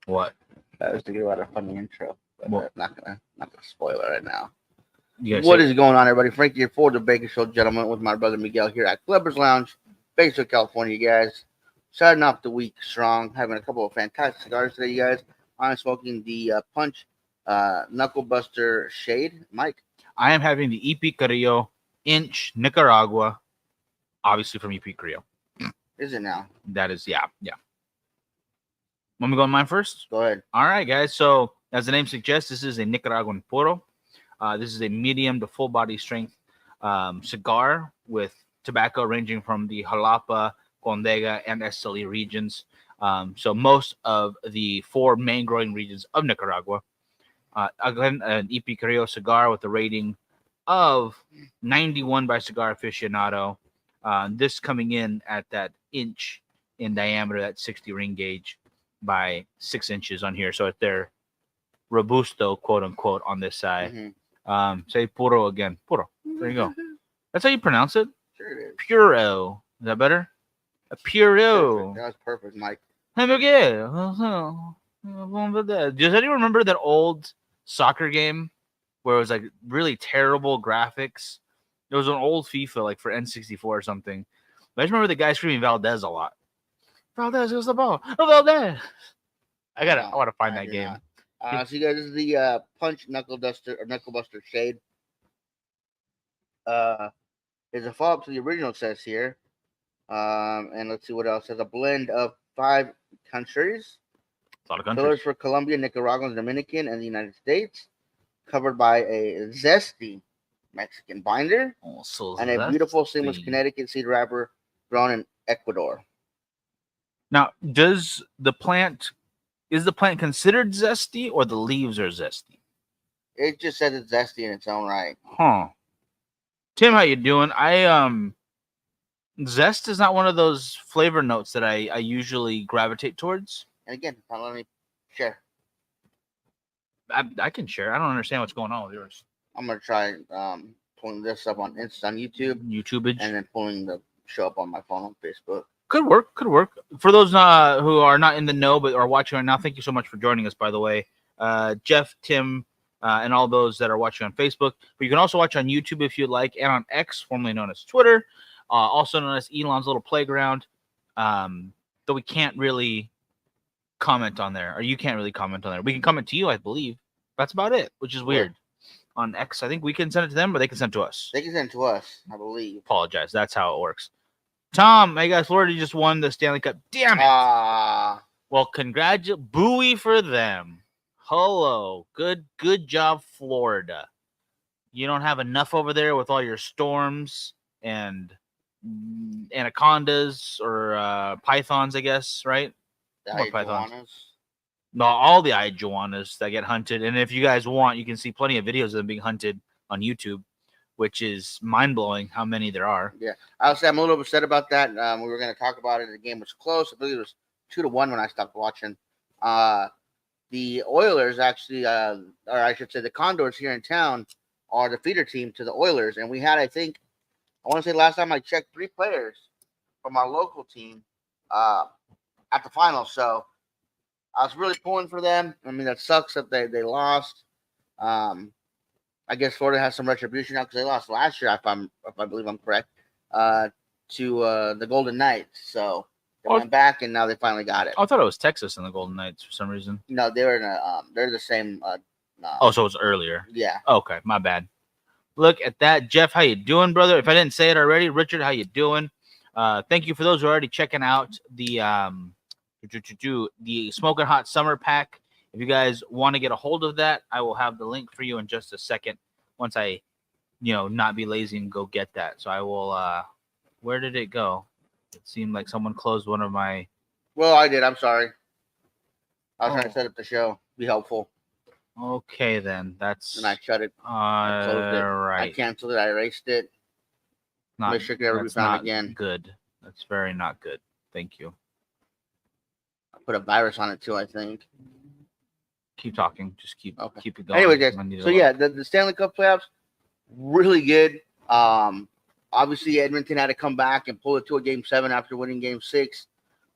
What? I was thinking about a funny intro, but What? not gonna spoil it right now. You What is going on, everybody? Frankie here for the Bacon Show, gentlemen, with my brother Miguel here at Clubbers Lounge, Bakersfield, California, you guys. Starting off the week strong, having a couple of fantastic cigars today, you guys. I'm smoking the Punch Knuckle Buster Shade. Mike. I am having the EP Carrillo Inch Nicaragua, obviously from EP Carrillo. Is it now? That is, yeah. Want me to go on mine first? Go ahead. All right, guys. So, as the name suggests, this is a Nicaraguan puro. This is a medium to full body strength cigar with tobacco ranging from the Jalapa, Condega, and Esteli regions. So, most of the four main growing regions of Nicaragua. Again, an EP Carrillo cigar with a rating of 91 by Cigar Aficionado. This coming in at that inch in diameter, that 60 ring gauge by 6 inches on here. So if they're robusto, quote unquote, on this side. Mm-hmm. Say puro again. Puro. There you go. That's how you pronounce it. Sure it is. Puro. Is that better? A puro. That was perfect, Mike. Does anyone remember that old soccer game where it was like really terrible graphics? It was an old FIFA, like for N64 or something. But I just remember the guy screaming Valdez a lot. Valdez, where's the ball? Oh, Valdez! I want to find that game. So you guys, this is the Punch Knuckle Buster Shade. Is a follow-up to the original, it says here. And let's see what else. There's a blend of 5 countries. A lot of countries. Colors for Colombia, Nicaragua, Dominican, and the United States. Covered by a zesty Mexican binder. And a beautiful seamless Connecticut seed wrapper grown in Ecuador. Now, is the plant considered zesty, or the leaves are zesty? It just says it's zesty in its own right. Huh. Tim, how you doing? Zest is not one of those flavor notes that I usually gravitate towards. And again, let me share. I can share. I don't understand what's going on with yours. I'm gonna try pulling this up on YouTubeage, and then pulling the show up on my phone on Facebook. Could work. For those who are not in the know but are watching right now, thank you so much for joining us, by the way. Jeff, Tim, and all those that are watching on Facebook. But you can also watch on YouTube if you'd like, and on X, formerly known as Twitter, also known as Elon's Little Playground, though we can't really comment on there, or you can't really comment on there. We can comment to you, I believe. That's about it, which is weird. On X, I think we can send it to them, or they can send it to us. They can send it to us, I believe. Apologize. That's how it works. Tom, hey guys, Florida just won the Stanley Cup. Damn it! Well, booey for them. Hello, good job, Florida. You don't have enough over there with all your storms and anacondas or pythons, I guess, right? More pythons. No, all the iguanas that get hunted. And if you guys want, you can see plenty of videos of them being hunted on YouTube, which is mind-blowing how many there are. Yeah. I'll say I'm a little upset about that. We were going to talk about it. The game was close. I believe it was 2-1 when I stopped watching. The Oilers actually, or I should say the Condors here in town, are the feeder team to the Oilers. And we had, I want to say last time I checked, 3 players from our local team at the finals. So I was really pulling for them. I mean, that sucks that they lost. I guess Florida has some retribution now because they lost last year, if I believe I'm correct, to the Golden Knights. So they went back, and now they finally got it. I thought it was Texas and the Golden Knights for some reason. No, they were in they're the same. So it's earlier. Yeah. Okay, my bad. Look at that, Jeff. How you doing, brother? If I didn't say it already, Richard, how you doing? Thank you for those who are already checking out the Smoking Hot Summer Pack. If you guys want to get a hold of that, I will have the link for you in just a second once I, not be lazy and go get that. So I will, where did it go? It seemed like someone closed one of my. Well, I did. I'm sorry. I was trying to set up the show. Be helpful. Okay, then. And I shut it. I closed it. Right. I canceled it. I erased it. Make sure it can never be found again. Good. That's very not good. Thank you. I put a virus on it too, I think. Keep talking. Just keep it going. Anyway, guys. So yeah, the Stanley Cup playoffs, really good. Obviously Edmonton had to come back and pull it to a Game 7 after winning Game 6.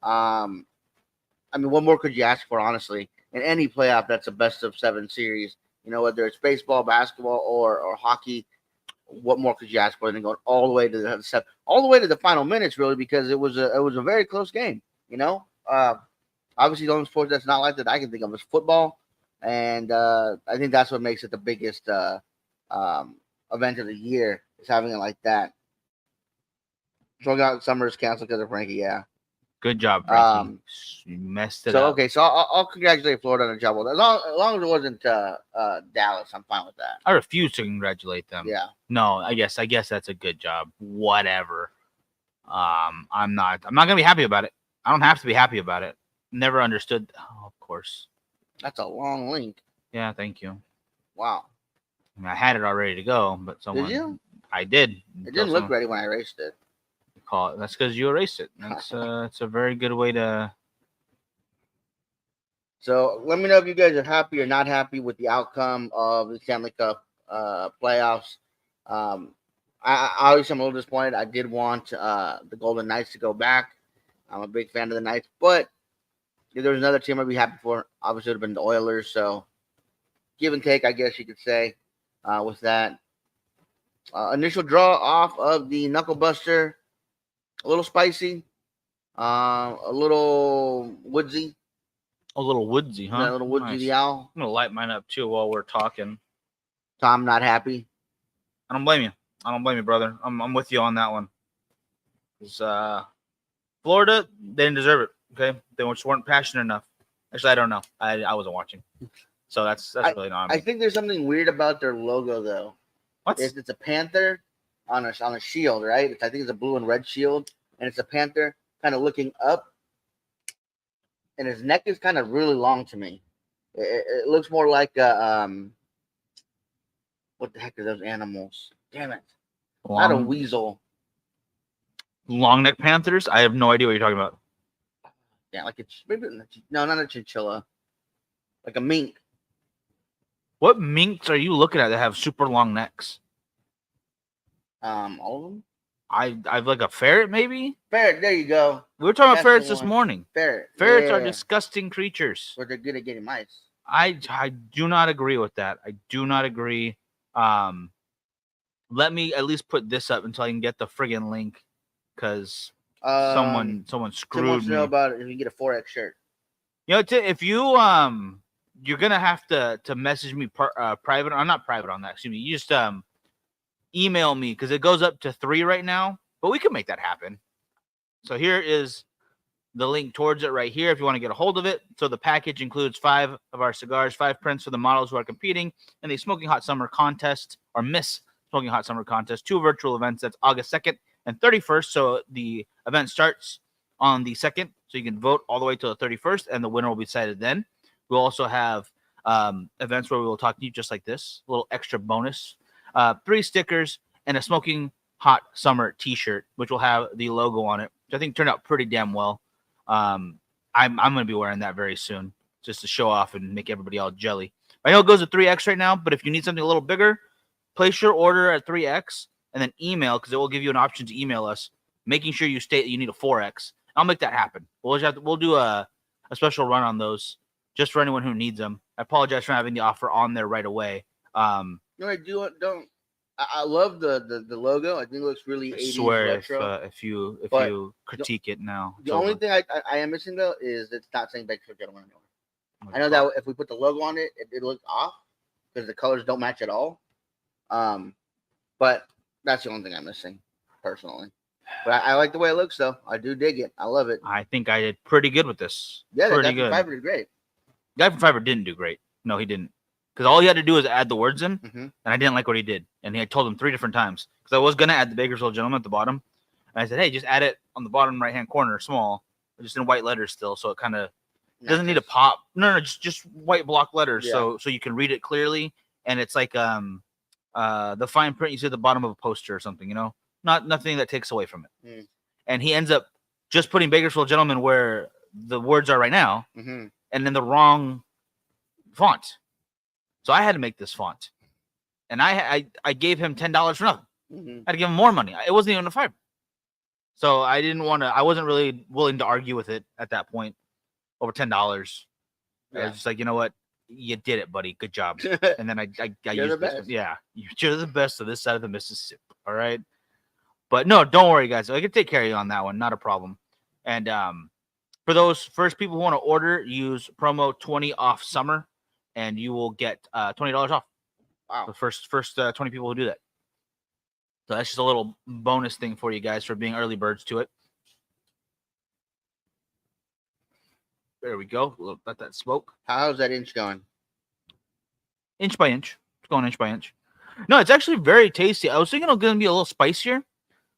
I I mean, what more could you ask for, honestly? In any playoff, that's a best of 7 series. Whether it's baseball, basketball, or hockey, what more could you ask for than going all the way to the final minutes, really, because it was a very close game. Obviously, the only sport that's not like that I can think of is football, and I think that's what makes it the biggest event of the year is having it like that. So got summer's canceled because of Frankie. Yeah. Good job, Frankie. You messed it up. Okay, so I'll congratulate Florida on the job. As long as it wasn't Dallas, I'm fine with that. I refuse to congratulate them. Yeah. No, I guess that's a good job. Whatever. I'm not gonna be happy about it. I don't have to be happy about it. Never understood. Oh, of course. That's a long link. Yeah, thank you. Wow. I had it all ready to go, but someone. Did you? I did. It didn't look ready when I erased it. Call it. That's because you erased it. That's it's a very good way to. So let me know if you guys are happy or not happy with the outcome of the Stanley Cup playoffs. I obviously I'm a little disappointed. I did want the Golden Knights to go back. I'm a big fan of the Knights, but if there was another team I'd be happy for, obviously it would have been the Oilers. So give and take, I guess you could say, with that. Initial draw off of the Knuckle Buster. A little spicy, a little woodsy. A little woodsy, huh? Yeah, a little woodsy, Nice. the owl. I'm gonna light mine up too while we're talking. Tom not happy. I don't blame you, brother. I'm with you on that one. Florida, they didn't deserve it. Okay, they just weren't passionate enough. Actually, I don't know. I wasn't watching, so that's really not. I think there's something weird about their logo, though. What? It's a panther on a shield, right? I think it's a blue and red shield, and it's a panther kind of looking up, and his neck is kind of really long to me. It looks more like what the heck are those animals? Damn it! Not a weasel. Long neck panthers? I have no idea what you're talking about. Yeah, like no, not a chinchilla, like a mink. What minks are you looking at that have super long necks? All of them. I've like a ferret, maybe. Ferret. There you go. We were talking about ferrets this morning. Ferrets are disgusting creatures. But they're good at getting mice. I do not agree with that. I do not agree. Let me at least put this up until I can get the friggin' link, because someone screwed Tim wants to me. know about it if you can get a 4X shirt. If you you're gonna have to message me private. I'm not private on that. Excuse me. You just email me, because it goes up to 3 right now, but we can make that happen. So here is the link towards it right here if you want to get a hold of it. So the package includes 5 of our cigars, 5 prints for the models who are competing in the Smoking Hot Summer Contest, or Miss Smoking Hot Summer Contest, 2 virtual events. That's August 2nd and 31st. So the event starts on the 2nd, so you can vote all the way till the 31st, and the winner will be decided then. We'll also have events where we will talk to you just like this, a little extra bonus. 3 stickers and a Smoking Hot Summer t-shirt, which will have the logo on it, which I think turned out pretty damn well. I'm going to be wearing that very soon, just to show off and make everybody all jelly. I know it goes to 3X right now, but if you need something a little bigger, place your order at 3X and then email, because it will give you an option to email us, making sure you state that you need a 4X. I'll make that happen. We'll do a special run on those just for anyone who needs them. I apologize for having the offer on there right away. No, I don't. I love the logo. I think it looks really 80s I swear retro. if you critique it now. The only thing I am missing, though, is it's not saying Bakersfield Gentleman anymore. I know that if we put the logo on it, it looks off because the colors don't match at all. But that's the only thing I'm missing, personally. But I like the way it looks, though. I do dig it. I love it. I think I did pretty good with this. Yeah, pretty good. Fiverr did great. Guy from Fiverr didn't do great. No, he didn't. Because all he had to do was add the words in, Mm-hmm. and I didn't like what he did. And I told him 3 different times. Because I was going to add the Bakersfield Gentleman at the bottom. And I said, hey, just add it on the bottom right-hand corner, small, just in white letters still, so it kind of doesn't need to pop. No, just white block letters, so you can read it clearly. And it's like the fine print you see at the bottom of a poster or something, nothing that takes away from it. Mm. And he ends up just putting Bakersfield Gentleman where the words are right now, mm-hmm. and in the wrong font. So I had to make this font, and I gave him $10 for nothing. Mm-hmm. I had to give him more money. It wasn't even a Fiverr. So I didn't want to. I wasn't really willing to argue with it at that point. over $10. I Yeah. was just like, you know what? You did it, buddy. Good job. And then I You're used the this one. best. Yeah, you're the best of this side of the Mississippi. All right. But no, don't worry, guys. I can take care of you on that one. Not a problem. And for those first people who want to order, use promo 20 off summer, and you will get $20 off. Wow. The first 20 people who do that. So that's just a little bonus thing for you guys for being early birds to it. There we go. Let that smoke. How's that inch going? Inch by inch. It's going inch by inch. No, it's actually very tasty. I was thinking it was going to be a little spicier,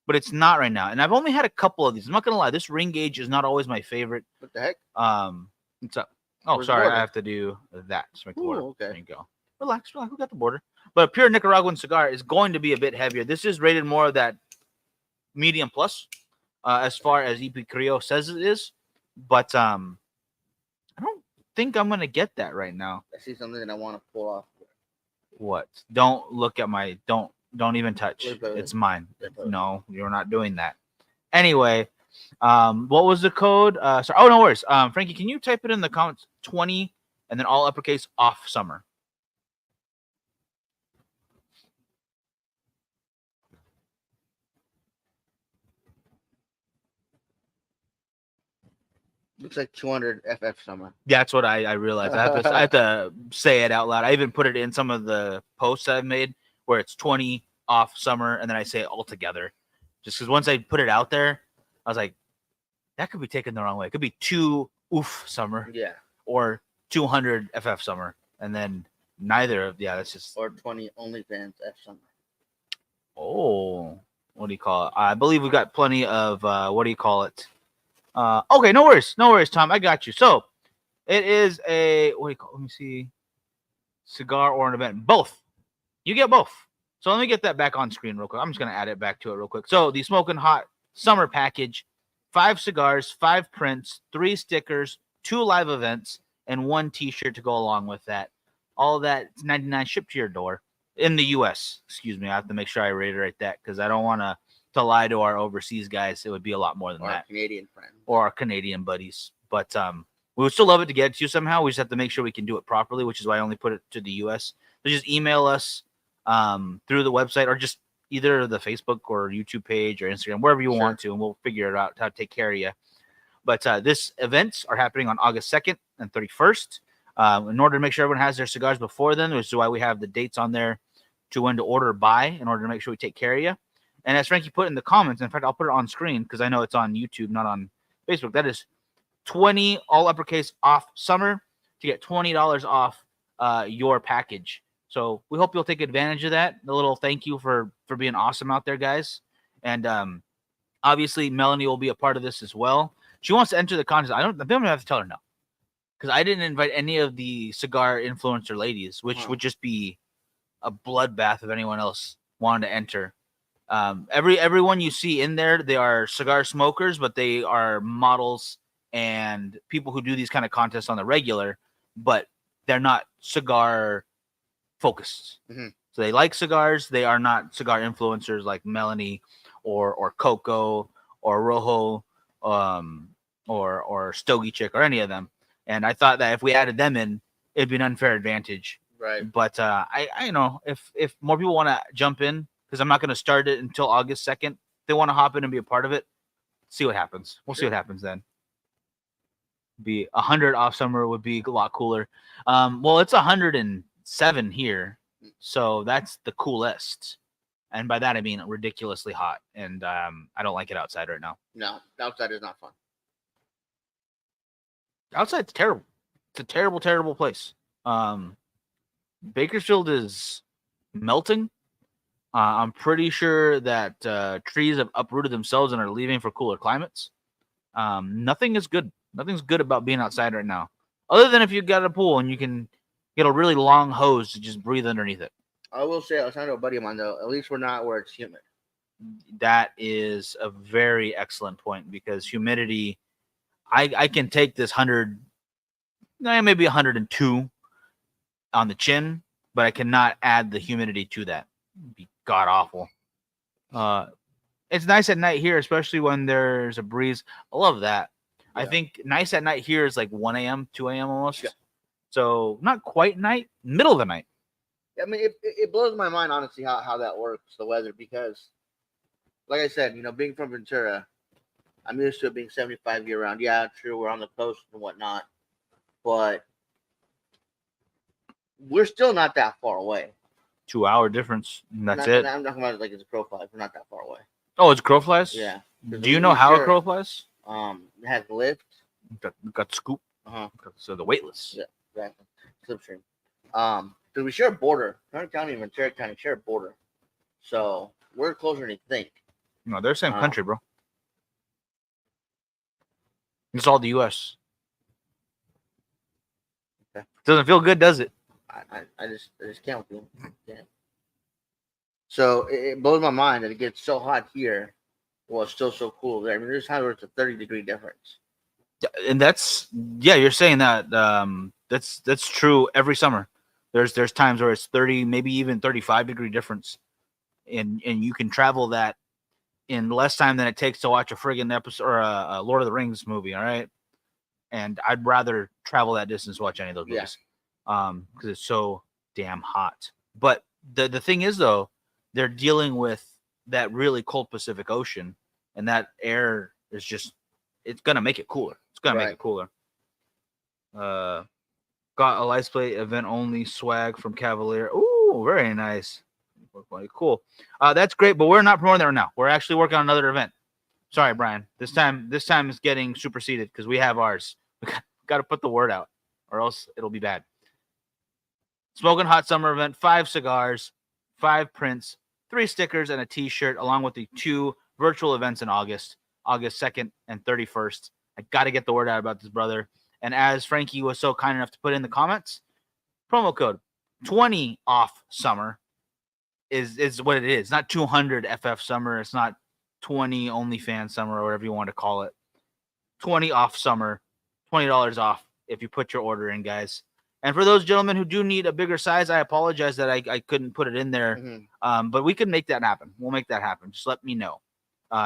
but it's not right now. And I've only had a couple of these. I'm not going to lie. This ring gauge is not always my favorite. What the heck? What's up? Oh, Where's the sorry. border? I have to do that. Just make the border. Ooh, okay. There you go. Relax. We got the border. But a pure Nicaraguan cigar is going to be a bit heavier. This is rated more of that medium plus, as far as EP Creo says it is. But I don't think I'm going to get that right now. I see something that I want to pull off. What? Don't look at my. Don't even touch. Wait. It's mine. No, you're not doing that. Anyway, what was the code? Sorry. Oh, no worries. Frankie, can you type it in the comments? 20 and then all uppercase off summer. Looks like 200 FF summer. That's what I realized. I have to say it out loud. I even put it in some of the posts I've made where it's 20 off summer, and then I say it all together. Just because once I put it out there, I was like, that could be taken the wrong way. It could be 2 oof summer, Yeah. or 200 FF summer, and then neither of that's just Or 20 OnlyFans F summer. Oh, what do you call it? I believe we've got plenty of what do you call it? Okay, no worries, Tom. I got you. So it is a what do you call? Let me see, cigar or an event. Both. You get both. So let me get that back on screen real quick. I'm just gonna add it back to it real quick. So the smoking hot summer package: 5 cigars, 5 prints, 3 stickers, 2 live events, and 1 T-shirt to go along with that. All that $99 shipped to your door in the U.S. Excuse me. I have to make sure I reiterate that because I don't want to lie to our overseas guys. It would be a lot more than Or that. our Canadian friends. Or our Canadian buddies. But we would still love it to get to you somehow. We just have to make sure we can do it properly, which is why I only put it to the U.S. So just email us through the website or just either the Facebook or YouTube page or Instagram, wherever you want to, and we'll figure it out how to take care of you. But this events are happening on August 2nd and 31st. In order to make sure everyone has their cigars before then, which is why we have the dates on there to when to order by in order to make sure we take care of you. And as Frankie put in the comments, in fact, I'll put it on screen because I know it's on YouTube, not on Facebook. That is 20 all uppercase off summer to get $20 off your package. So we hope you'll take advantage of that. A little thank you for being awesome out there, guys. And obviously, Melanie will be a part of this as well. She wants to enter the contest. I don't have to tell her no because I didn't invite any of the cigar influencer ladies, which would just be a bloodbath if anyone else wanted to enter. Everyone you see in there, they are cigar smokers, but they are models and people who do these kind of contests on the regular, but they're not cigar focused. Mm-hmm. So they like cigars. They are not cigar influencers like Melanie or Coco or Rojo or Stogie Chick or any of them. And I thought that if we added them in, it'd be an unfair advantage. Right. But I know if more people want to jump in, because I'm not going to start it until August 2nd. They want to hop in and be a part of it. See what happens. We'll see what happens then. Be 100 off summer would be a lot cooler. Well, it's 107 here, so that's the coolest. And by that I mean ridiculously hot. And I don't like it outside right now. No, outside is not fun. Outside's terrible. It's a terrible, terrible place. Bakersfield is melting. I'm pretty sure that trees have uprooted themselves and are leaving for cooler climates. Nothing is good. Nothing's good about being outside right now. Other than if you got a pool and you can get a really long hose to just breathe underneath it. I will say, I was talking to a buddy of mine, though, at least we're not where it's humid. That is a very excellent point because humidity, I can take this 100, maybe 102 on the chin, but I cannot add the humidity to that. It'd be god awful. It's nice at night here, especially when there's a breeze. I love that. I Yeah. think nice at night here is like 1 a.m., 2 a.m. almost. Yeah. So not quite night, middle of the night. I mean, it blows my mind, honestly, how that works, the weather, because, like I said, being from Ventura, I'm used to it being 75 year round. Yeah, true, we're on the coast and whatnot, but we're still not that far away. 2 hour difference. And that's I'm it. talking about it like it's a crow flies. We're not that far away. Oh, it's crow flies? Yeah. Do you know how a crow flies? It has lift. Got scoop. Uh-huh. So the weightless. Yeah, exactly. Slipstream. So we share a border. Turner County and Ventura County share a border. So we're closer than you think. No, they're the same country, bro. It's all the U.S. Okay. Doesn't feel good, does it? I just can't with you. Yeah. So it blows my mind that it gets so hot here while it's still so cool there. I mean, there's times where it's a 30-degree difference. And you're saying that that's true every summer. There's times where it's 30, maybe even 35-degree difference, and you can travel that in less time than it takes to watch a friggin' episode or a Lord of the Rings movie. All right, and I'd rather travel that distance to watch any of those movies, because it's so damn hot. But the thing is, though, they're dealing with that really cold Pacific Ocean, and that air is just, it's gonna make it cooler. It's gonna make it cooler. Got a license plate event only swag from Cavalier. Ooh, very nice. Cool. That's great, but we're not promoting that right now. We're actually working on another event. Sorry, Brian. This time is getting superseded because we have ours. We got to put the word out, or else it'll be bad. Smoking Hot Summer event, 5 cigars, 5 prints, 3 stickers, and a T-shirt, along with the 2 virtual events in August 2nd and 31st. I got to get the word out about this, brother. And as Frankie was so kind enough to put in the comments, promo code 20 off summer is what it is. Not 200 FF summer. It's not 20 OnlyFans summer or whatever you want to call it. 20 off summer, $20 off if you put your order in, guys. And for those gentlemen who do need a bigger size, I apologize that I couldn't put it in there. Mm-hmm. But we can make that happen. We'll make that happen. Just let me know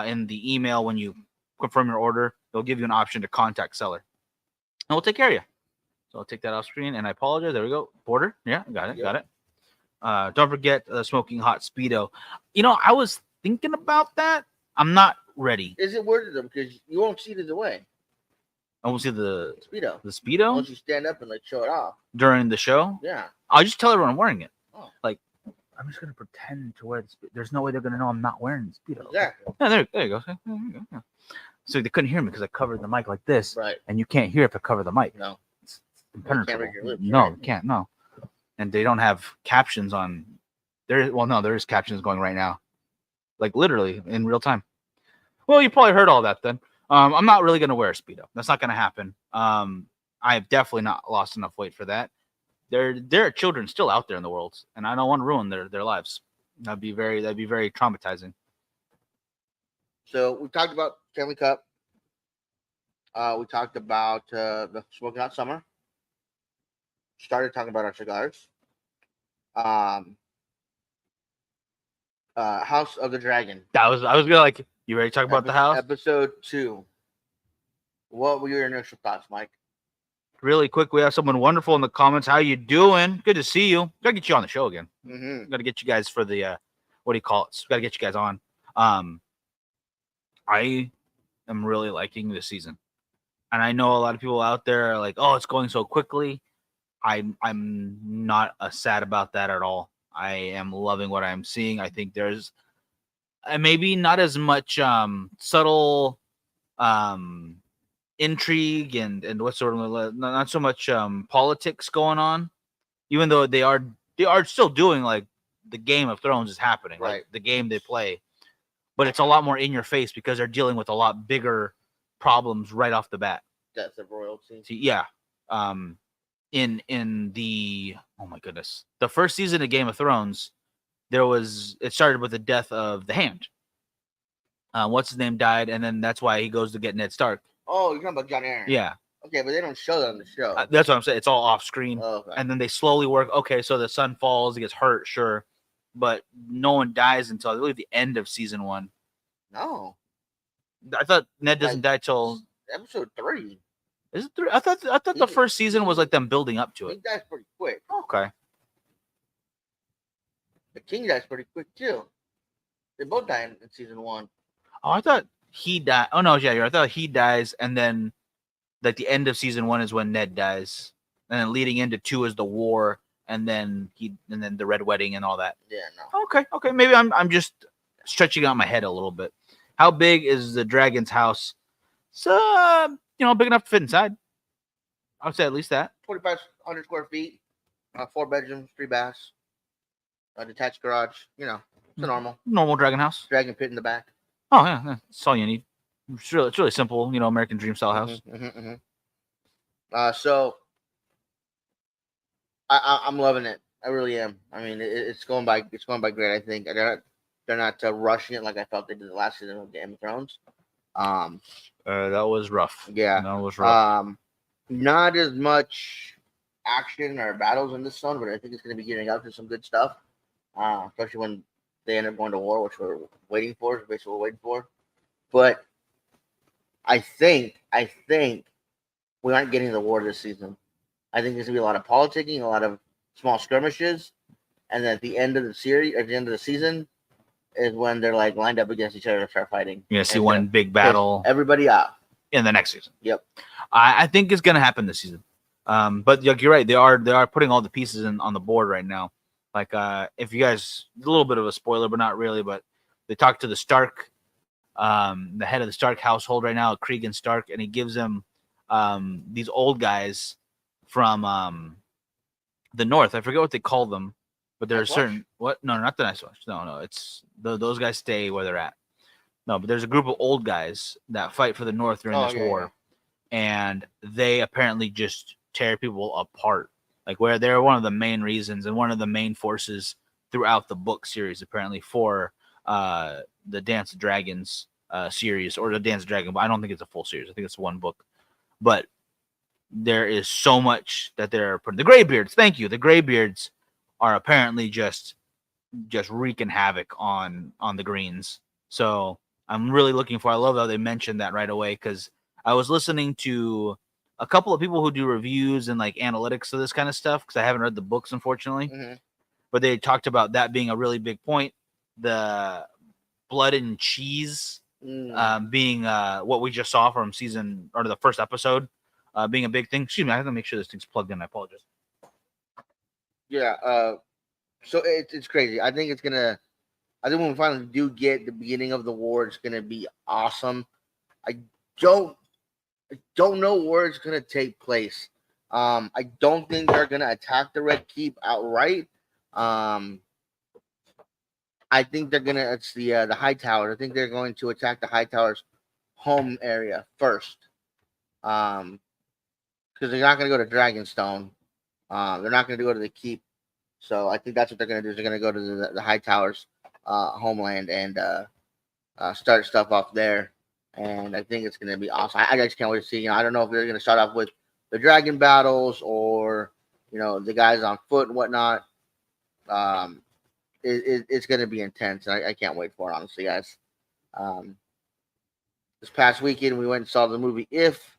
in the email when you confirm your order. They'll give you an option to contact seller. And we'll take care of you. So I'll take that off screen, and I apologize. There we go. Border. Yeah, got it. Yep. Got it. Don't forget Smoking Hot Speedo. I was thinking about that. I'm not ready. Is it worded them? Because you won't see it either way. I won't see the Speedo. The Speedo? Once you stand up and show it off. During the show? Yeah. I'll just tell everyone I'm wearing it. Oh. I'm just going to pretend to wear the Speedo. There's no way they're going to know I'm not wearing the Speedo. Exactly. Yeah, there you go. Yeah. So they couldn't hear me because I covered the mic like this. Right. And you can't hear if I cover the mic. No. It's impenetrable. You can't read your lips, no, right? you can't. No. And they don't have captions on. There is captions going right now. Like literally in real time. Well, you probably heard all that then. I'm not really going to wear a Speedo. That's not going to happen. I have definitely not lost enough weight for that. There are children still out there in the world, and I don't want to ruin their lives. That'd be very traumatizing. So we talked about Stanley Cup. We talked about the Smoking Hot Summer. Started talking about our cigars. House of the Dragon. I was gonna you ready to talk about the house? Episode 2. What were your initial thoughts, Mike? Really quick, we have someone wonderful in the comments. How you doing? Good to see you. Gotta get you on the show again. Mm-hmm. Gotta get you guys for the what do you call it? Gotta get you guys on. I am really liking this season, and I know a lot of people out there are like, "Oh, it's going so quickly." I'm not sad about that at all. I am loving what I'm seeing. I think there's maybe not as much subtle intrigue and what sort of not so much politics going on, even though they are still doing like the Game of Thrones is happening, right? Like the game they play, but it's a lot more in your face because they're dealing with a lot bigger problems right off the bat. Death of royalty. Yeah. In the oh my goodness, the first season of Game of Thrones, it started with the death of the Hand. What's his name died, and then that's why he goes to get Ned Stark. Oh, you're talking about Jon Arryn. Yeah. Okay, but they don't show that on the show. That's what I'm saying. It's all off screen. Oh, okay. And then they slowly work. Okay, so the son falls, he gets hurt, sure, but no one dies until I believe the end of season 1. No. I thought Ned doesn't die till episode 3. Is it 3? I thought the first season was like them building up to He it. dies pretty quick. Okay. The king dies pretty quick too. They both die in season 1. Oh, I thought he died. Oh no, yeah, I thought he dies, and then like the end of season 1 is when Ned dies, and then leading into 2 is the war, and then the red wedding and all that. Yeah, no. Okay. Maybe I'm just stretching out my head a little bit. How big is the dragon's house? So big enough to fit inside. I would say at least that. 2,500 square feet, 4 bedrooms, 3 baths, a detached garage. It's a normal dragon house. Dragon pit in the back. Oh yeah, that's all you need. It's really simple. American dream style house. So I'm loving it. I really am. I mean, it's going by great. I think they're not rushing it like I felt they did the last season of Game of Thrones. That was rough. Yeah, that was rough. Not as much action or battles in this one, but I think it's going to be getting up to some good stuff. Especially when they end up going to war, which we're waiting for. Basically, we're waiting for. But I think we aren't getting the war this season. I think there's gonna be a lot of politicking, a lot of small skirmishes, and then at the end of the series, at the end of the season, is when they're like lined up against each other to start fighting. You're gonna see one big battle. Everybody out in the next season. Yep. I think it's gonna happen this season. But you're right. They are putting all the pieces on the board right now. Like if you guys, a little bit of a spoiler, but not really. But they talk to the Stark, the head of the Stark household right now, Cregan Stark, and he gives them these old guys from the north. I forget what they call them, but there's certain what? No, not the Nice Watch. No, it's those guys stay where they're at. No, but there's a group of old guys that fight for the north during this war, and they apparently just tear people apart. Like where they're one of the main reasons and one of the main forces throughout the book series, apparently for the Dance of Dragons series or the Dance of Dragon. But I don't think it's a full series. I think it's one book. But there is so much that they're putting. The Greybeards, thank you. The Greybeards are apparently just wreaking havoc on the Greens. So I'm really looking for. I love how they mentioned that right away because I was listening to a couple of people who do reviews and like analytics of this kind of stuff because I haven't read the books, unfortunately. Mm-hmm. But they talked about that being a really big point. The blood and cheese being what we just saw from season or the first episode being a big thing. Excuse me, I have to make sure this thing's plugged in. I apologize. Yeah. So it's crazy. I think when we finally do get the beginning of the war, it's gonna be awesome. I don't know where it's gonna take place. I don't think they're gonna attack the Red Keep outright. I think they're gonna. It's the High Towers. I think they're going to attack the High Towers' home area first. Because they're not gonna go to Dragonstone. They're not gonna go to the Keep. So I think that's what they're gonna do. Is they're gonna go to the High Towers' homeland and start stuff off there. And I think it's going to be awesome. I just can't wait to see. I don't know if they're going to start off with the dragon battles or, the guys on foot and whatnot. It's going to be intense. I can't wait for it, honestly, guys. This past weekend, we went and saw the movie If.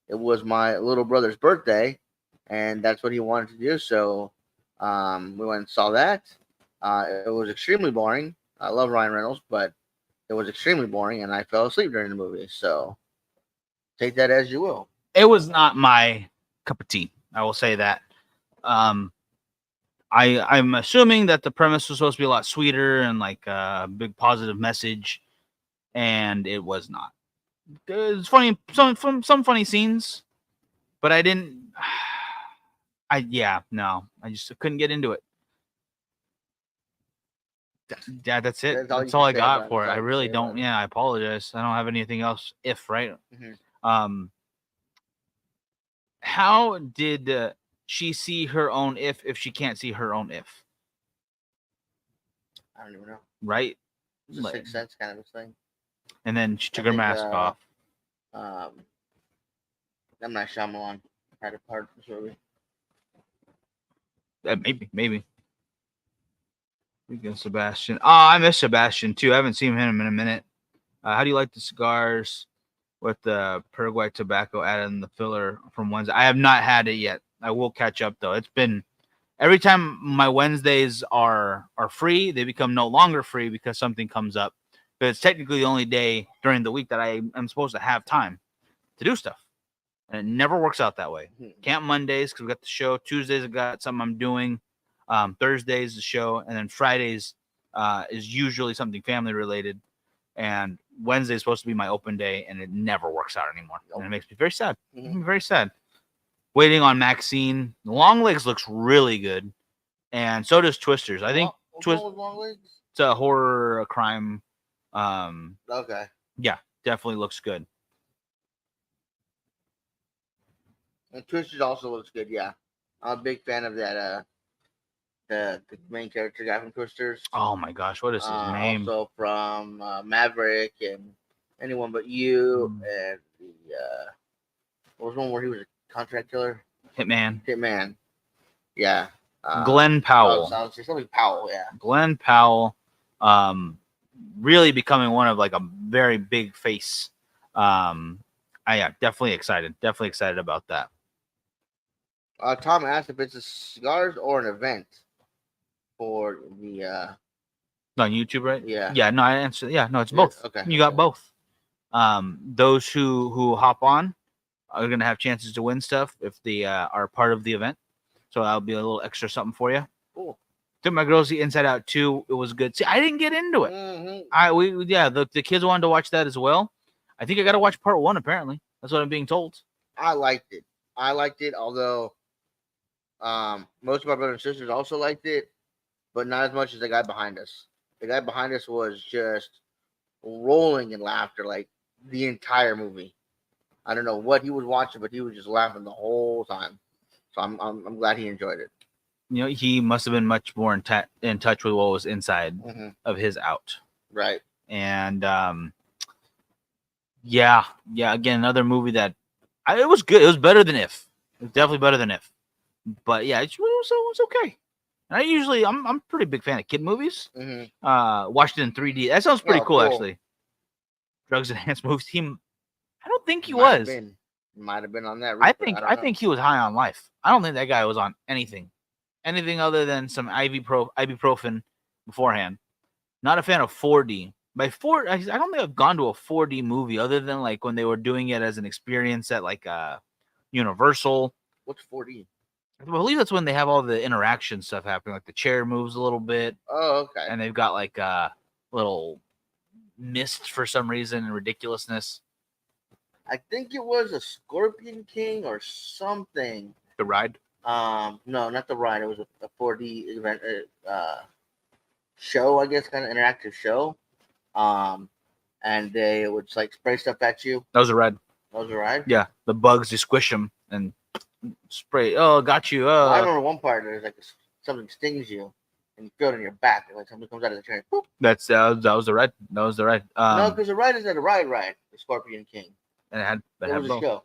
It was my little brother's birthday, and that's what he wanted to do. So we went and saw that. It was extremely boring. I love Ryan Reynolds, but it was extremely boring, and I fell asleep during the movie. So take that as you will. It was not my cup of tea. I will say that. I'm assuming that the premise was supposed to be a lot sweeter and like a big positive message, and it was not. It's funny, some funny scenes, but I didn't. I just couldn't get into it. Yeah, that's it. That's all I got for it. I really don't. Yeah, I apologize. I don't have anything else. Right? Mm-hmm. How did she see her own if she can't see her own if? I don't even know. Right? It's a Sixth Sense kind of a thing. And then she took her mask off. I'm not Shyamalan. Had a part of this movie. Maybe. Against Sebastian. Oh, I miss Sebastian too. I haven't seen him in a minute. How do you like the cigars? with the Paraguay tobacco added in the filler from Wednesday. I have not had it yet. I will catch up though. It's been every time my Wednesdays are free, they become no longer free because something comes up. But it's technically the only day during the week that I am supposed to have time to do stuff. And it never works out that way. Can't Mondays because we got the show. Tuesdays I got something I'm doing. Thursdays the show, and then Fridays is usually something family related. And Wednesday is supposed to be my open day, and it never works out anymore. And it makes me very sad. Very sad. Waiting on Maxine. Long Legs looks really good, and so does Twisters. I think Long Legs? It's a horror, a crime. Okay. Yeah, definitely looks good. And Twisters also looks good. Yeah, I'm a big fan of that. The main character guy from Twisters. Oh my gosh, what is his name? Also from Maverick and Anyone But You, and the what was one where he was a contract killer? Hitman. Yeah. Glenn Powell. Something Powell. Yeah. Glenn Powell. Really becoming one of like a very big face. Yeah, definitely excited. Definitely excited about that. Tom asked if it's a cigars or an event for the on YouTube, right? Yeah. No, I answered. Yeah, no, it's both. Okay. You got both. Those who hop on are gonna have chances to win stuff if they are part of the event. So that'll be a little extra something for you. Cool. Took my girls the Inside Out 2. It was good. See, I didn't get into it. The kids wanted to watch that as well. I think I got to watch part 1. Apparently, that's what I'm being told. I liked it. Although, most of my brothers and sisters also liked it, but not as much as the guy behind us. The guy behind us was just rolling in laughter like the entire movie. I don't know what he was watching, but he was just laughing the whole time. So I'm glad he enjoyed it. You know, he must have been much more in touch with what was inside of his out. Right. And yeah. Again, another movie that it was good. It was better than If. It was definitely better than If. But yeah, it was okay. And I'm a pretty big fan of kid movies. Watched it in 3D. That sounds pretty cool, actually. Drugs Enhanced Movies Team. I don't think he was. Might have been on that. I think he was high on life. I don't think that guy was on anything other than some ibuprofen beforehand. Not a fan of 4D. I don't think I've gone to a 4D movie other than like when they were doing it as an experience at like Universal. What's 4D? I believe that's when they have all the interaction stuff happening, like the chair moves a little bit. Oh, okay. And they've got like little mist for some reason and ridiculousness. I think it was a Scorpion King or something. The ride? No, not the ride. It was a 4D event show, I guess, kind of interactive show. And they would like spray stuff at you. That was a ride. Yeah, the bugs, you squish them and spray. Oh, got you. I remember one part. There's like something stings you, and you feel it in your back. Like something comes out of the chair. Boop. That was the ride. No, because the ride is at a ride. The Scorpion King. And it had was a show.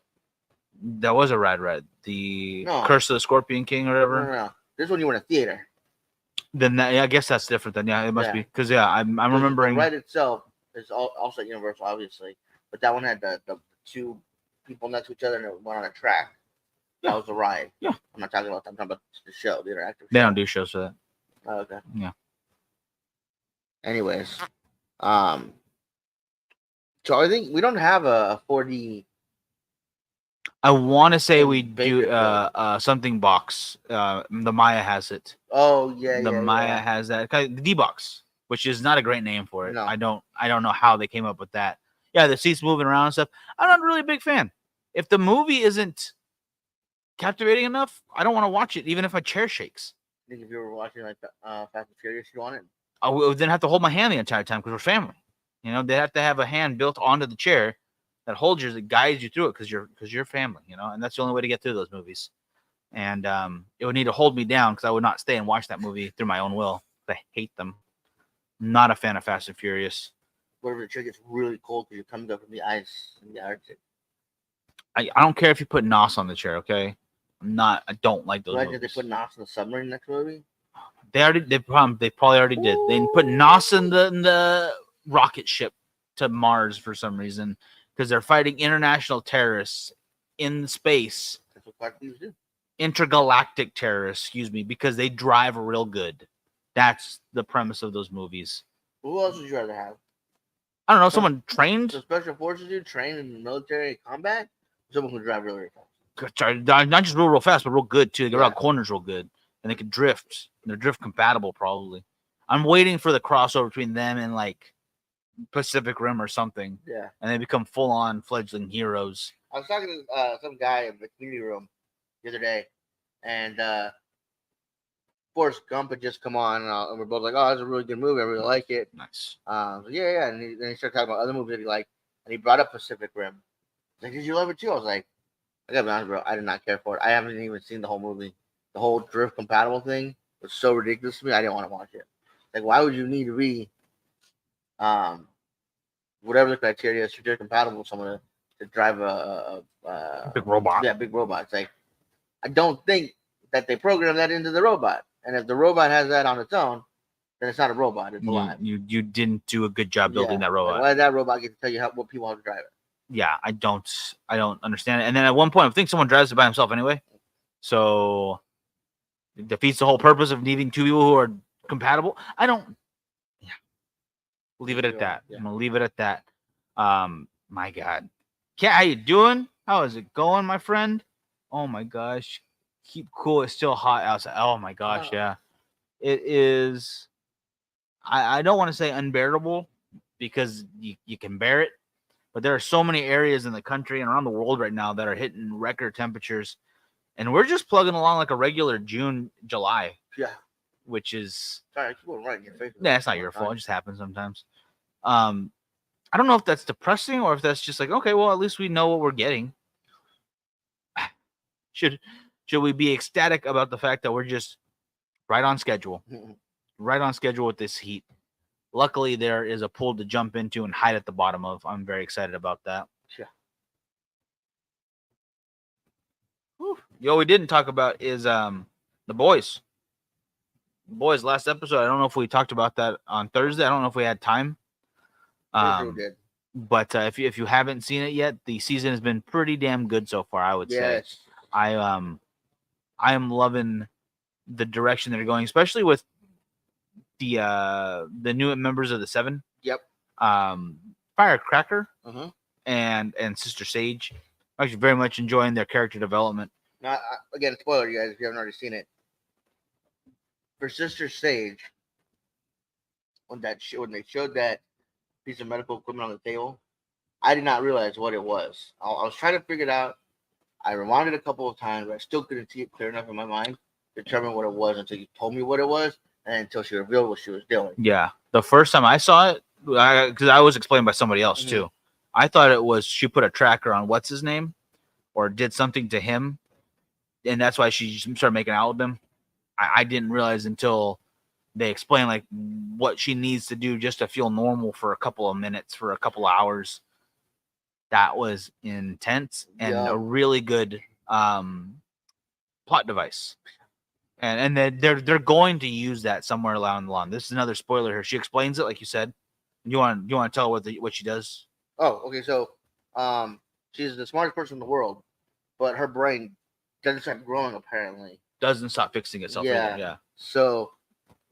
That was a ride. The Curse of the Scorpion King or whatever. No. This one you were in a theater. Then I guess that's different. Then it must be because I'm remembering. The ride itself is also at Universal, obviously, but that one had the two people next to each other and it went on a track. That was the ride. Yeah, I'm not talking about that. I'm talking about the show, the interactive. They don't do shows for that. Oh, okay. Yeah. Anyways, so I think we don't have a 4D. I want to say we do something box. The Maya has it. Oh yeah, the Maya has that. The D box, which is not a great name for it. No. I don't know how they came up with that. Yeah, the seats moving around and stuff. I'm not really a big fan. If the movie isn't captivating enough, I don't want to watch it, even if my chair shakes. I think if you were watching like Fast and Furious, you want it. I would then have to hold my hand the entire time because we're family. You know, they have to have a hand built onto the chair that holds you, that guides you through it because you're family. You know, and that's the only way to get through those movies. And it would need to hold me down because I would not stay and watch that movie through my own will. I hate them. Not a fan of Fast and Furious. What if the chair gets really cold because you're coming up from the ice in the Arctic? I don't care if you put NOS on the chair, okay? I don't like those movies. Did they put NOS in the submarine next movie? They probably already did. They put NOS in the rocket ship to Mars for some reason. because they're fighting international terrorists in space. That's what car thieves do. Intergalactic terrorists, excuse me, because they drive real good. That's the premise of those movies. Who else would you rather have? I don't know, someone The trained, special forces dude trained in the military combat? Someone who drive really fast. not just real fast, but real good too. They get around Yeah. corners real good, and they can drift. They're drift compatible, probably. I'm waiting for the crossover between them and like Pacific Rim or something, Yeah. and they become full-on fledgling heroes. I was talking to some guy in the community room the other day, and Forrest Gump had just come on, and we're both like, "Oh, that's a really good movie. I really like it." Nice. So yeah. And then he started talking about other movies that he liked, and he brought up Pacific Rim. He's like, "Did you love it too?" I was like, "I gotta be honest, bro. I did not care for it. I haven't even seen the whole movie. The whole drift compatible thing was so ridiculous to me. I didn't want to watch it. Like, why would you need to be, whatever the criteria is, to drift compatible with someone to drive a Big robot. Yeah, big robot. It's like, I don't think that they program that into the robot. And if the robot has that on its own, then it's not a robot. It's alive. You didn't do a good job building that robot. Like, why did that robot get to tell you what people have to drive it? Yeah, I don't understand it. And then at one point, I think someone drives it by himself anyway, so it defeats the whole purpose of needing two people who are compatible. I don't. Yeah, leave it at that. Yeah. I'm gonna leave it at that. My God, Kat, how you doing? How is it going, my friend? Oh my gosh, keep cool. It's still hot outside. Oh my gosh, yeah, it is. I don't want to say unbearable because you can bear it. But there are so many areas in the country and around the world right now that are hitting record temperatures. And we're just plugging along like a regular June, July. Yeah. Which is... Sorry, I keep going right in your face. Yeah, it's not your fault. It just happens sometimes. I don't know if that's depressing or if that's just like, okay, well, at least we know what we're getting. Should we be ecstatic about the fact that we're just right on schedule? Right on schedule with this heat. Luckily, there is a pool to jump into and hide at the bottom of. I'm very excited about that. Yeah. What we didn't talk about is the boys. The boys, last episode, I don't know if we talked about that on Thursday. I don't know if we had time. We did. But if you haven't seen it yet, the season has been pretty damn good so far, I would say. I am loving the direction they're going, especially with the new members of the Seven. Yep. Firecracker Uh-huh. and Sister Sage. I'm actually very much enjoying their character development. Now, again, spoiler, you guys, if you haven't already seen it. For Sister Sage, when they showed that piece of medical equipment on the table, I did not realize what it was. I was trying to figure it out. I rewound it a couple of times, but I still couldn't see it clear enough in my mind to determine what it was until you told me what it was, and until she revealed what she was doing. Yeah, the first time I saw it, because I was explained by somebody else too, I thought it was she put a tracker on what's his name, or did something to him, and that's why she started making out with him. I didn't realize until they explained like what she needs to do just to feel normal for a couple of minutes, for a couple of hours. That was intense and a really good plot device. And then they're going to use that somewhere along the line. This is another spoiler here. She explains it, like you said. You want to tell what she does? Oh, okay. So, she's the smartest person in the world, but her brain doesn't start growing. Apparently, doesn't stop fixing itself. Yeah. Either. Yeah. So,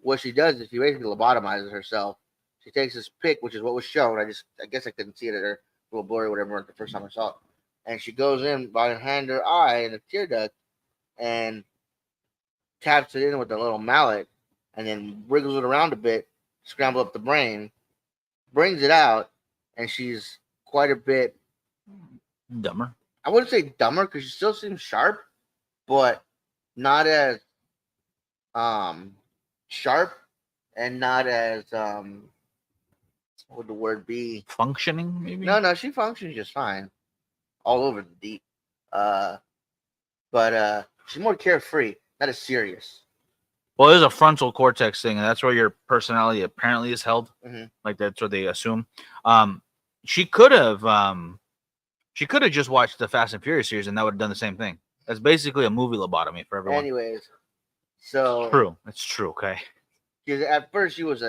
what she does is she basically lobotomizes herself. She takes this pick, which is what was shown. I guess I couldn't see it at her little blurry, whatever, the first time I saw it. And she goes in by hand her eye in the tear duct and taps it in with a little mallet, and then wriggles it around a bit, scramble up the brain, brings it out, and she's quite a bit dumber. I wouldn't say dumber because she still seems sharp, but not as sharp and not as what would the word be? Functioning, maybe? No, she functions just fine. All over the deep. But she's more carefree, not as serious. Well, there's a frontal cortex thing, and that's where your personality apparently is held. Mm-hmm. Like that's what they assume. She could have just watched the Fast and Furious series, and that would have done the same thing. That's basically a movie lobotomy for everyone. Anyways, so true. It's true. Okay. Because at first she was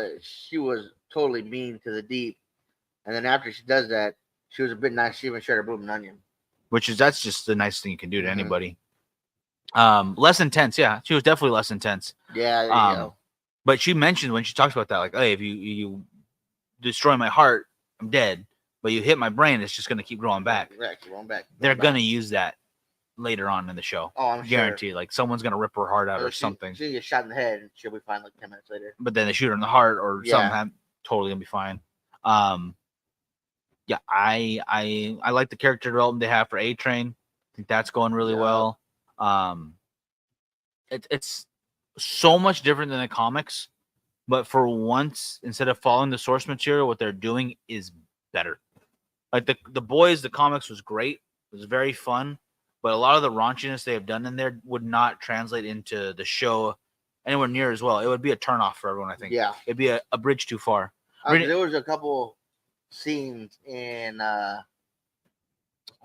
totally mean to the deep, and then after she does that, She was a bit nice. She even shared a blooming onion. That's just the nicest thing you can do to Mhm. anybody. Less intense, yeah. She was definitely less intense. Yeah, there you go. But she mentioned when she talks about that, like, hey, if you destroy my heart, I'm dead. But you hit my brain, it's just gonna keep growing back. Right, keep going back. They're gonna use that later on in the show. Oh, I'm guaranteed. sure. Like someone's gonna rip her heart out or She something. She'll get shot in the head, and she'll be fine like 10 minutes later. But then they shoot her in the heart or something. Totally gonna be fine. Yeah, I like the character development they have for A-Train. I think that's going really well. It's so much different than the comics, but for once, instead of following the source material, what they're doing is better. Like the boys, the comics was great. It was very fun, but a lot of the raunchiness they have done in there would not translate into the show anywhere near as well. It would be a turnoff for everyone, I think. Yeah, it'd be a bridge too far. There was a couple scenes in what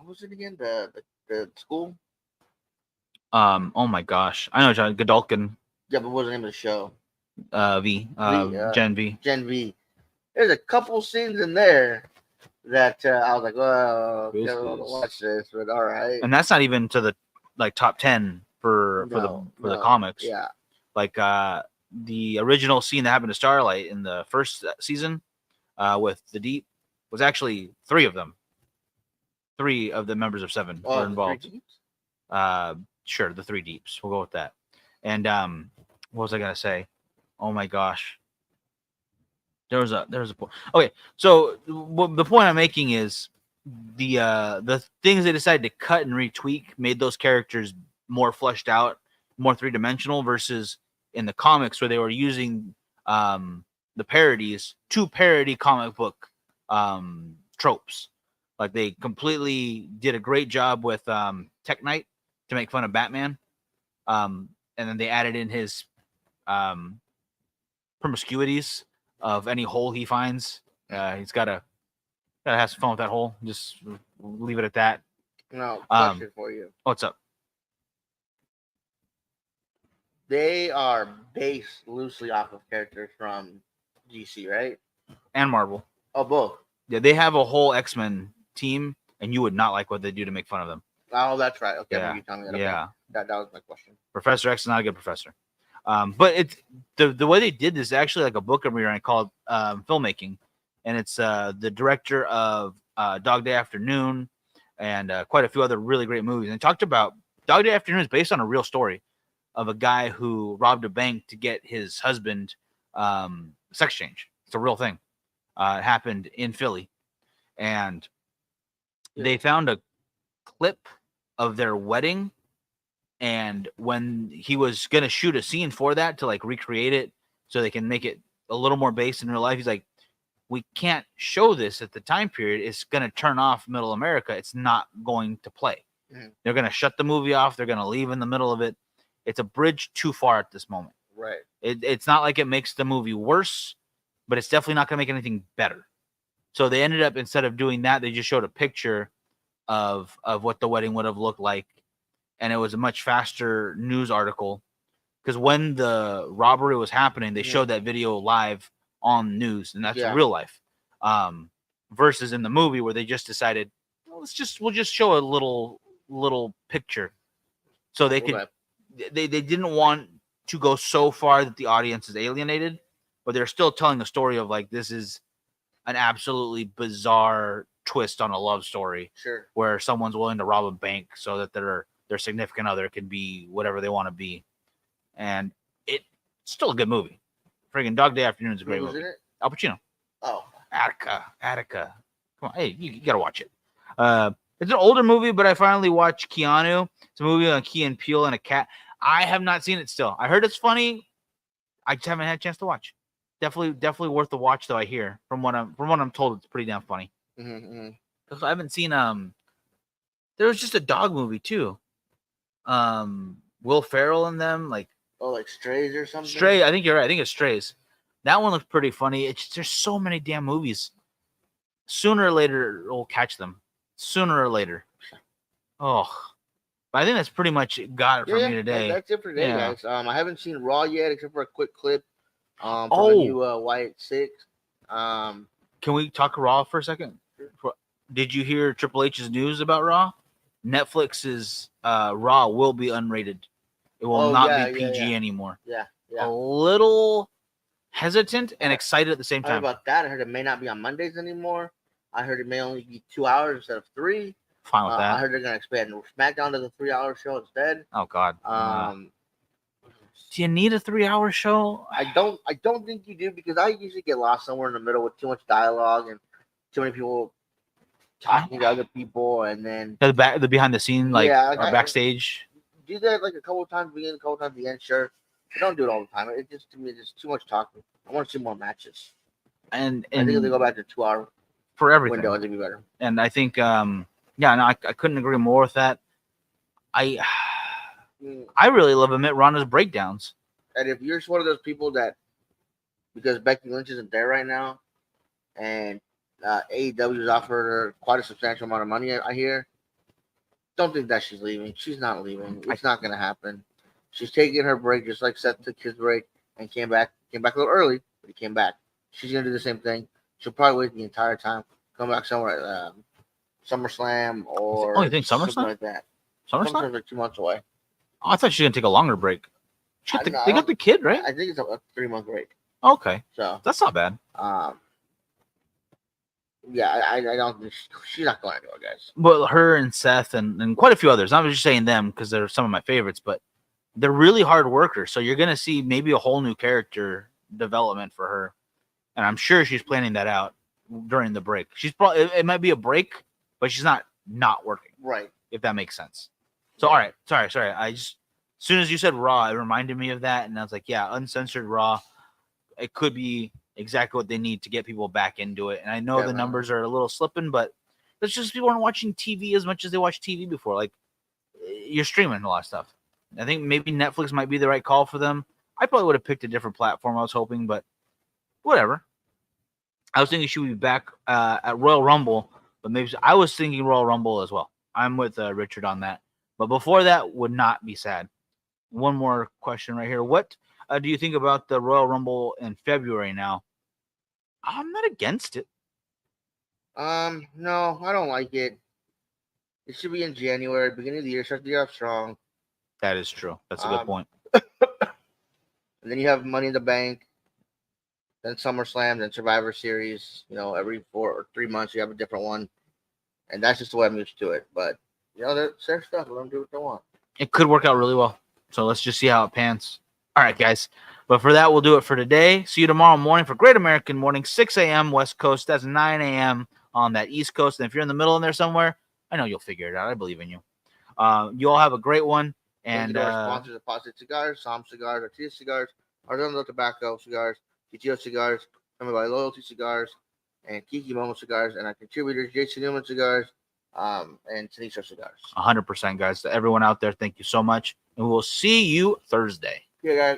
was it again? The school. Oh my gosh, I know John Godolkin. Yeah, but what was the name of the show? Gen V. Gen V. There's a couple scenes in there that I was like, "Oh, I don't watch this," but all right. And that's not even to the top 10 for the comics. Yeah, like the original scene that happened to Starlight in the first season with the Deep was actually 3 of them. 3 of the members of 7 were involved. Sure, the 3 Deeps. We'll go with that. And what was I gonna say? Oh my gosh. There was a point. Okay, so the point I'm making is the things they decided to cut and retweak made those characters more fleshed out, more 3-dimensional, versus in the comics where they were using the parodies to parody comic book tropes. Like they completely did a great job with Tech Knight to make fun of Batman, and then they added in his promiscuities of any hole he finds. He's gotta have some fun with that hole. Just leave it at that. No, question for you. What's up? They are based loosely off of characters from DC, right? And Marvel. Oh, both. Yeah, they have a whole X-Men team, and you would not like what they do to make fun of them. Oh, that's right. Okay, yeah. You tell me that. Yeah, that was my question. Professor X is not a good professor. But it's the way they did this is actually like a book I'm reading called Filmmaking, and it's the director of Dog Day Afternoon and quite a few other really great movies. And talked about Dog Day Afternoon is based on a real story of a guy who robbed a bank to get his husband sex change. It's a real thing. It happened in Philly, and they found a clip of their wedding. And when he was going to shoot a scene for that to like recreate it so they can make it a little more based in real life, he's like, we can't show this at the time period. It's going to turn off middle America. It's not going to play. Mm-hmm. They're going to shut the movie off. They're going to leave in the middle of it. It's a bridge too far at this moment. Right. It's not like it makes the movie worse, but it's definitely not going to make anything better. So they ended up, instead of doing that, they just showed a picture of what the wedding would have looked like. And it was a much faster news article because when the robbery was happening, they showed that video live on news, and that's real life. Versus in the movie where they just decided, well, we'll just show a little picture, so they could. They didn't want to go so far that the audience is alienated, but they're still telling a story of like this is an absolutely bizarre twist on a love story, where someone's willing to rob a bank so that their significant other can be whatever they want to be. And it's still a good movie. Friggin' Dog Day Afternoon is a great movie. In it? Al Pacino. Oh. Attica. Come on. Hey, you got to watch it. It's an older movie, but I finally watched Keanu. It's a movie on Key and Peele and a cat. I have not seen it still. I heard it's funny. I just haven't had a chance to watch. Definitely worth the watch, though, I hear. From what I'm told, it's pretty damn funny. Because I haven't seen there was just a dog movie too. Will Ferrell in them, like Strays or something. Stray, I think you're right. I think it's Strays. That one looks pretty funny. There's so many damn movies. Sooner or later, we'll catch them. Sooner or later. Oh, but I think that's pretty much got it for me today. That's it for today, guys. I haven't seen Raw yet, except for a quick clip from the new White 6. Can we talk Raw for a second? Did you hear Triple H's news about Raw? Netflix's Raw will be unrated. It will not be PG anymore. Yeah. A little hesitant and excited at the same I heard time. about that. I heard it may not be on Mondays anymore. I heard it may only be 2 hours instead of 3. Fine with that. I heard they're gonna expand SmackDown to the 3-hour show instead. Oh God. Do you need a 3-hour show? I don't think you do, because I usually get lost somewhere in the middle with too much dialogue and too many people talking to other people, and then the behind the scene, or backstage. Do that like a couple of times at the beginning, a couple of times at the end, sure. But don't do it all the time. It just, to me, it's too much talking. I want to see more matches. And I think if they go back to 2-hour for everything window, it'd be better. And I think I couldn't agree more with that. I really love Amit Ronda's breakdowns. And if you're one of those people that, because Becky Lynch isn't there right now, and AEW has offered her quite a substantial amount of money, I hear, don't think that she's leaving. She's not leaving. It's not going to happen. She's taking her break, just like Seth took his break and came back a little early, but he came back. She's going to do the same thing. She'll probably wait the entire time, come back somewhere at SummerSlam or you think SummerSlam? Something like that. SummerSlam's like 2 months away. Oh, I thought she was going to take a longer break. They got the kid, right? I think it's a 3-month break. Okay. So that's not bad. Yeah, I don't think she's not going anywhere, guys. But her and Seth and quite a few others. I'm just saying them because they're some of my favorites, but they're really hard workers. So you're going to see maybe a whole new character development for her. And I'm sure she's planning that out during the break. She's probably, it might be a break, but she's not working. Right. If that makes sense. So, all right. Sorry. As soon as you said Raw, it reminded me of that. And I was like, yeah, uncensored Raw. It could be exactly what they need to get people back into it. And I know the numbers are a little slipping, but it's just people aren't watching TV as much as they watched TV before. Like, you're streaming a lot of stuff. I think maybe Netflix might be the right call for them. I probably would have picked a different platform, I was hoping, but whatever. I was thinking she would be back at Royal Rumble, but maybe I was thinking Royal Rumble as well. I'm with Richard on that. But before that would not be sad. One more question right here. What do you think about the Royal Rumble in February now? I'm not against it. No, I don't like it. It should be in January, beginning of the year. Start the year off strong. That is true. That's a good point. And then you have Money in the Bank, then SummerSlam, then Survivor Series. Every 4 or 3 months you have a different one, and that's just the way I'm used to it. But that's their stuff. Let them do what they want. It could work out really well. So let's just see how it pans. All right, guys. But for that, we'll do it for today. See you tomorrow morning for Great American Morning, 6 a.m. West Coast. That's 9 a.m. on that East Coast. And if you're in the middle in there somewhere, I know you'll figure it out. I believe in you. You all have a great one. And sponsors of Positive Cigars, Som Cigars, Artiza Cigars, Arredondo Tobacco Cigars, GTO Cigars, Family by Loyalty Cigars, and Kiki Momo Cigars, and our contributors, Jason Newman Cigars, and Tanisha Cigars. 100%, guys. To everyone out there, thank you so much. And we'll see you Thursday. Yeah, guys.